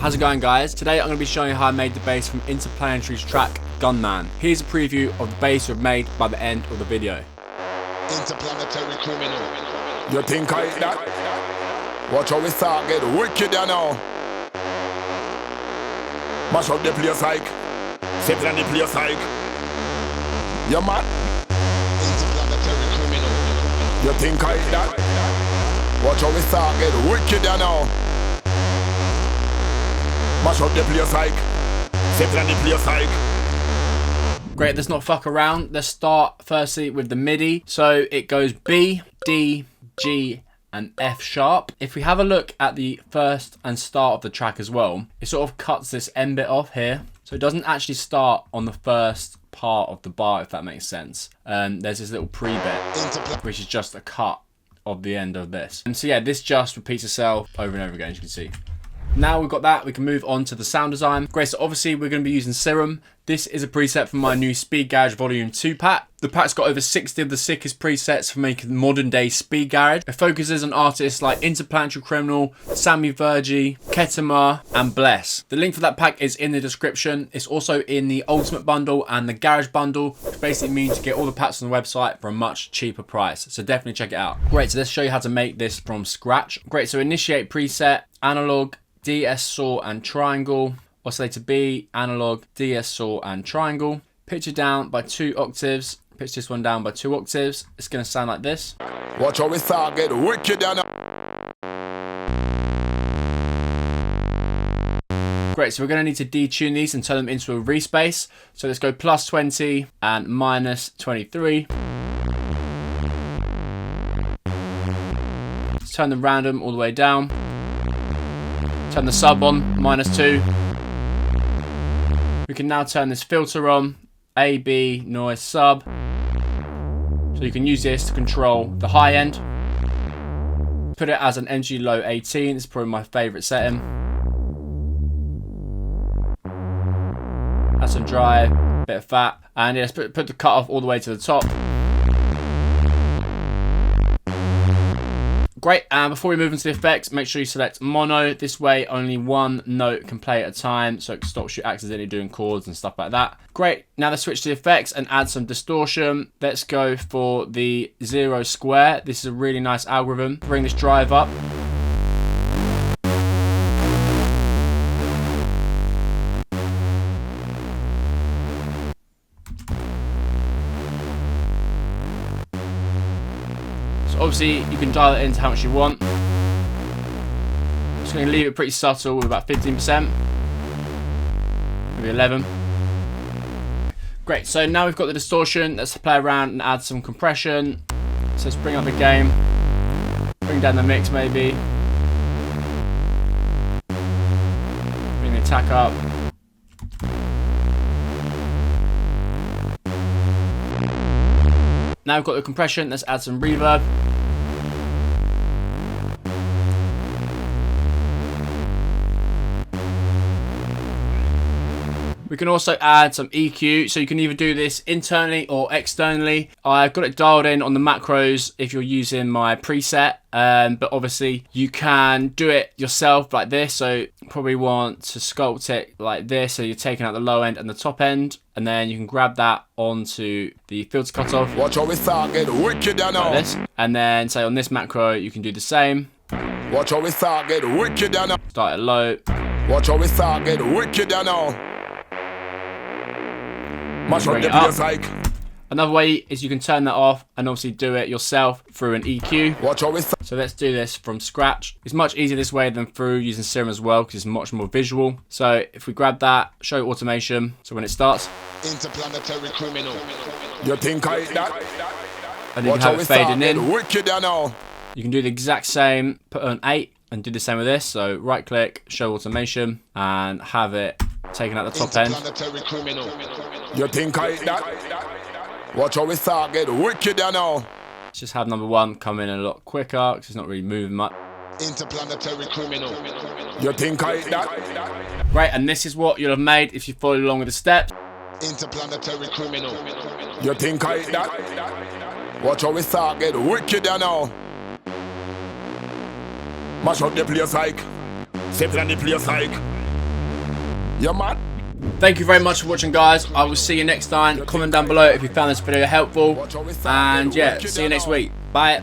How's it going, guys? Today I'm going to be showing you how I made the bass from Interplanetary's track Gunman. Here's a preview of the bass we've made by the end of the video. Interplanetary Criminals. You think I eat that? Watch how we start get wicked now. Mash up the place like Sit on the place like You mad? Interplanetary Criminals. You think I eat that? Watch how we start get wicked now. Mash up the place like Sit on the place like. Great, let's not fuck around. Let's start firstly with the MIDI. So it goes B, D, G, and F sharp. If we have a look at the first and start of the track as well, it sort of cuts this end bit off here. So it doesn't actually start on the first part of the bar, if that makes sense. There's this little pre-bit, which is just a cut of the end of this. And so yeah, this just repeats itself over and over again, as you can see. Now we've got that, we can move on to the sound design. Great, so obviously we're going to be using Serum. This is a preset from my new Speed Garage Volume 2 pack. The pack's got over 60 of the sickest presets for making modern day speed garage. It focuses on artists like Interplanetary Criminal, Sammy Vergi, Ketama, and Bless. The link for that pack is in the description. It's also in the Ultimate Bundle and the Garage Bundle, which basically means you get all the packs on the website for a much cheaper price. So definitely check it out. Great, so let's show you how to make this from scratch. Great, so initiate preset, analog, DS saw and triangle, oscillator B, analog, DS saw and triangle. Pitch it down by 2 octaves. Pitch this one down by 2 octaves. It's going to sound like this. Watch how we start get wicked now. Great, so we're going to need to detune these and turn them into a Reese Bass. So let's go plus 20 and minus 23. Let's turn the random all the way down. Turn the sub on, minus 2. We can now turn this filter on, AB, noise, sub. So you can use this to control the high end. Put it as an energy low 18, it's probably my favourite setting. Add some drive, bit of fat, and yeah, let's put the cutoff all the way to the top. Great, and before we move into the effects, make sure you select mono. This way, only one note can play at a time, so it stops you accidentally doing chords and stuff like that. Great, now let's switch to the effects and add some distortion. Let's go for the 0 square. This is a really nice algorithm. Bring this drive up. Obviously, you can dial it into how much you want. Just going to leave it pretty subtle with about 15%. Maybe 11. Great, so now we've got the distortion. Let's play around and add some compression. So let's bring up the gain. Bring down the mix maybe. Bring the attack up. Now we've got the compression, let's add some reverb. We can also add some EQ, so you can either do this internally or externally. I've got it dialed in on the macros if you're using my preset, but obviously you can do it yourself like this. So you probably want to sculpt it like this, so you're taking out the low end and the top end, and then you can grab that onto the filter cutoff. Watch how we start get wicked now. Like this. And then say on this macro you can do the same. Watch how we start get wicked now. Start it low. Watch how we start get wicked now. Mash up the place like. Another way is you can turn that off and obviously do it yourself through an EQ. Watch how we start. So let's do this from scratch. It's much easier this way than through using Serum as well, because it's much more visual. So if we grab that, show automation, so when it starts. Interplanetary Criminal. You think I eat that? And then you can have it fading in. Wicked now. You can do the exact same, put on 8 and do the same with this. So right click, show automation, and have it taken out the top end. You think I eat that? Watch how we start get wicked now. Let's just have number 1 come in a lot quicker, because it's not really moving much. Interplanetary Criminal. You think I eat that? Great, and this is what you'll have made if you follow along with the steps. Interplanetary Criminal. You think I eat that? Watch how we start get wicked now. Mash up the place like. Sit on the place like. Yeah, man. Thank you very much for watching, guys. I will see you next time. Comment down below if you found this video helpful. And yeah, see you next week. Bye.